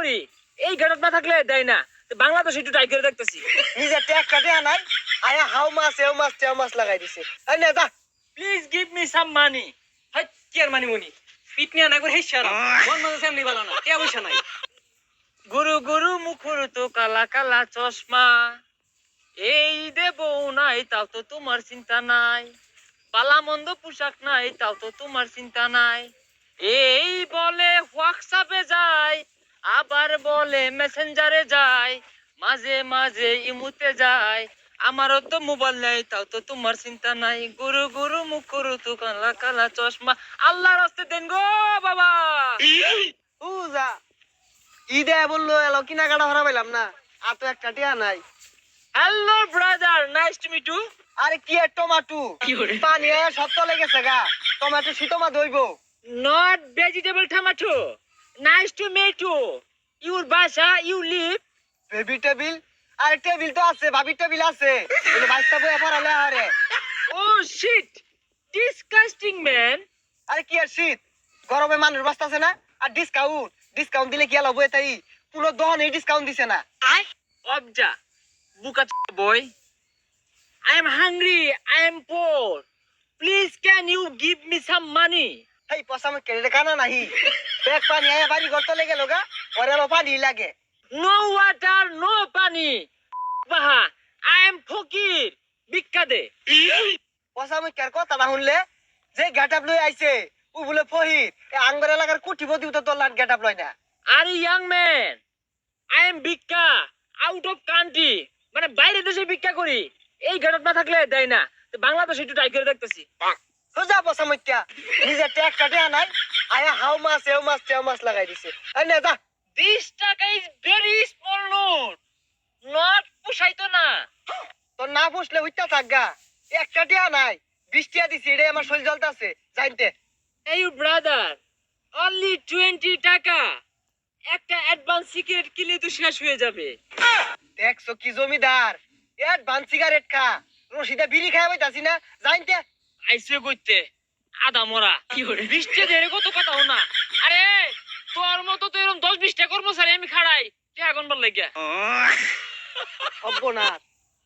করি এই গেটআপ না থাকলে দেয় না। বাংলাদেশ একটু ট্রাই করে দেখতেছি। নিজে ট্যাগ কাটে নাই আয়া হাউ মাছ এও মাছ তেও মাছ লাগাই দিছে। আই না দা please give me some money. হাই কি আর মানি মনি পিটনি না করে হেসা না মন মনে সেমনি ভালো না কে বইসা নাই গুরু গুরু মুখুর তো কালা কালা চশমা, এই দেব নাই তাও তো তোমার চিন্তা নাই, পালা মন্দ পোশাক নাই তাও তো তোমার চিন্তা নাই, এই বলে হোয়াটসঅ্যাপে যায় আবার বলে মেসেঞ্জারে যায়, মাঝে মাঝে ইমুতে যায়, আমারও তো মোবাইল নাই তাও তো তোমার চিন্তা নাই, গুরু গুরু মুখুর তো কালা কালা চশমা। আল্লাহ রাস্তে দেন গো বাবা। উজা ঈদে বললো এলো কিনা কাটা হারা পাইলাম না আর তো একটা টিয়া নাই। Hello brother, nice to meet you. আরে কি আর টমাটো পানি সব চলে গেছে গা টমাটো শীতমা দইব Not vegetable tomato. Nice to meet you. Your basha, you live. Baby table আরে টেবিল তো আছে ভাবি টেবিল আছে এই বাইশটা বই পড়ালে আরে Oh shit. Disgusting man. আরে কি আর শীত গরমে মানুষ বাঁচতেছে না আর ডিসকাউন্ট দিলে কি আলো বই তাই পুরো দহন এই ডিসকাউন্ট দিছে না। Obja. Buka boy. I am hungry. I am poor. Please can you give me some money? এই পয়সা মে কেড়ে কানা নাহি ব্যাগ পানি আয়া বাড়ি ঘর চলে গেল গা ওরে আলো পানি লাগে No water, no pani. Baha. I am fakir. Bikka de. পয়সা মে কের কথা না শুনলে যে গেটআপ লই আইছে ও বলে ফহির এ আঙ্গর এলাকার কোটিপতি তো তোর লাট গেটআপ লয় না। Are you young man? I am Bikka. Out of country. মানে বাইরে দেশে ভিক্ষা করি এই গেটআপ না থাকলে দেয় না। বাংলাদেশে একটু ট্রাই করে দেখতেছি। সোজা পয়সা মইত্যা নিজে ট্যাগ কাটে নাই আয়া হাউ মাছ এও মাছ তেও মাছ লাগাই দিছে। আই না দা This টাকা is very small note. Not পুষাইতো না। তোর না পুষলে হইতা থাকগা একটা টিয়া নাই 20 টিয়া দিছি রে আমার শরীর জ্বলতাছে জানতে। Hey brother, only 20 টাকা। একটা অ্যাডভান্স সিগারেট কিনলে তো শেষ হয়ে যাবে। দেখছো কি জমিদার অ্যাডভান্স সিগারেট খা রশিদা বিড়ি খাই পাইতাছি না জানতে। আইসে কইতে আদা মরা। কি করে 20 টা দেরে কত কথা না। আরে তোর মতো তো এরকম 10-20 টা কর্মচারী আমি খাড়াই। কে এখন বল লাগিয়া। হব্ব না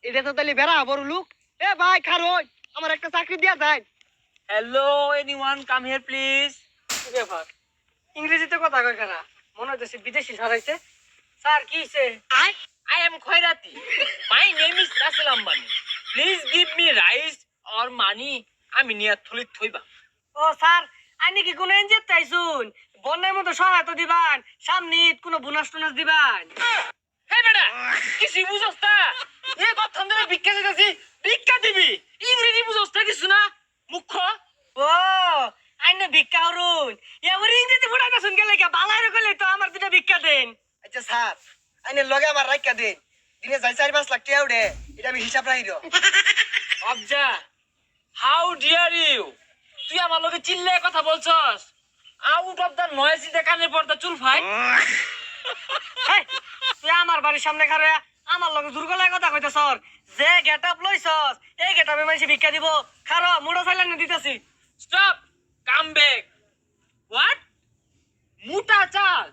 এটা তো তাহলে বেড়া বড় লোক। এ ভাই খারোই আমার একটা চাকরি দিয়া যায়। Hello, anyone come here please? কি ব্যাপার ইংরেজিতে কথা কয় কেনা মনে হচ্ছে বিদেশি ছাড়াইছে স্যার কি হইছে I am Khairati. My name is Russell Ambani. Please give me rice or money. আমি নিয়া থলি থইবা। ও স্যার আইনি কি কোন এনজিও তাইছুন বন্যার মতো সহায়তা দিবান সামনে ঈদ কোনো বোনাস টোনাস দিবান। হে বেটা কিছু বুঝছ না এ কথা ধরে ভিক্ষা দিতেছি ভিক্ষা দিবি ইংরেজি বুঝছ না কিছু না মুখ্য। ও আইনে ভিক্ষা হরুন এবার ইংরেজি ফুটাইতে শুন গেলে কে বালাইরে কইলে তো আমার দুটা ভিক্ষা দেন। আচ্ছা স্যার আইনে লগে আমার রাইখা দেন দিনে যাই 4-5 লাখ টাকা উড়ে এটা আমি হিসাব রাখিরো। অবজা হাউ ডিয়ার ইউ, তুই আমার লগে চিল্লায় কথা বলছস? আউট অফ দা নয়েজ দে কানে পড়তা চুল ফাই। হেই, তুই আমার বাড়ির সামনে খারে আমার লগে জোর গলায় কথা কইতাছস যে গেটআপ লইছস এই গেটআপে মাইসি ভিক্ষা দিব খারো মুড়ো চাইলানি দিতাছি। Stop, come back. হোয়াট? মোটা চাল?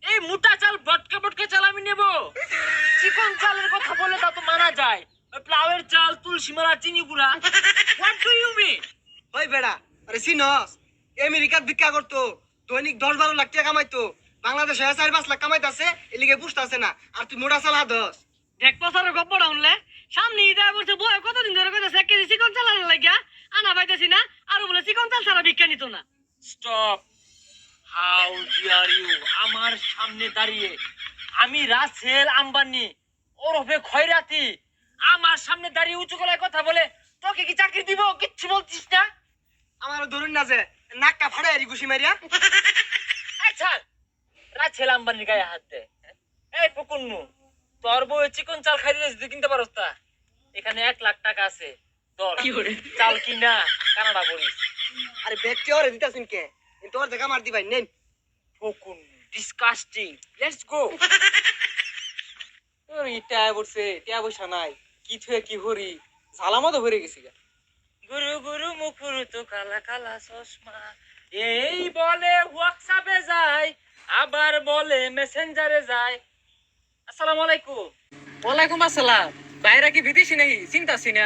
এই মোটা চাল বটকে বটকে চাল আমি নেব? চিকন চালের কথা বলে তা তো মানা যায়। ওই প্লাউয়ের চাল, তুলসী মালা, চিনি গুঁড়া। What do you mean? ওই বেড়া আরে সিনস আমেরিকার ভিক্ষা করতো দৈনিক 10-12 লাখ টাকা কামাইতো বাংলাদেশে 4-5 লাখ কামাইতাছে এলিগে বুঝতাছে না আর তুই মোটা চাল হাদস। দেখ পছরের গপ্পটা শুনলে সামনে ঈদে বলছে বয় কতদিন ধরে কইতাছে 1 কেজি চিকন চাল আনার লাগিয়া আনা পাইতাছি না আর বলে চিকন চাল ছাড়া ভিক্ষা নিত না। স্টপ, হাউ ডিয়ার ইউ, আমার সামনে দাঁড়িয়ে আমি রাসেল আম্বানি ওরফে খয়রাতি আমার সামনে দাঁড়িয়ে উঁচু গলায় কথা বলে তোকে কি চাকরি দিব? কিচ্ছু বলছিস না। আমার ধরুন না যে নাকটা ফাড়াই আরি ঘুষি মারিয়া। আচ্ছা রাসেল আম্বানির গায়ে হাত দে। এই পুকুন্নু তোর বউ চিকন চাল খাই দিয়েছিস তুই কিনতে পারস তা? এখানে 1 লাখ টাকা আছে, ধর চাল কিনা কানাডা বলিস। আরে ব্যক্তি ওরে দিতাছিন কে কিন্তু ওর দেখা মার দিবাই নেন। পুকুন্নু ডিসকাস্টিং, লেটস গো। তোর ইটা বলছে টিয়া পয়সা নাই কি থুয়ে কি ভরি ঝালামো তো ভরে গেছি গা। গুরু গুরু মুখুর তো কালা কালা চশমা, এই বলে হোয়াটসঅ্যাপে যায় আবার বলে মেসেঞ্জারে যায়। আসসালামু আলাইকুম। ওয়ালাইকুম আসসালাম। বাইরে কি বিদেশি নাকি চিন্তাছি না?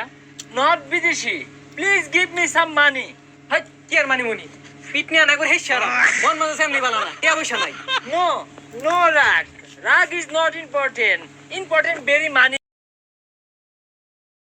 নট বিদেশি, please give me some money. হাই কি আর মানি মুনি ফিট নিয়ে না করে হেস সারা মন মতো সামনে বালা না কে পয়সা নাই। নো, নো রাগ, রাগ is not important, important very money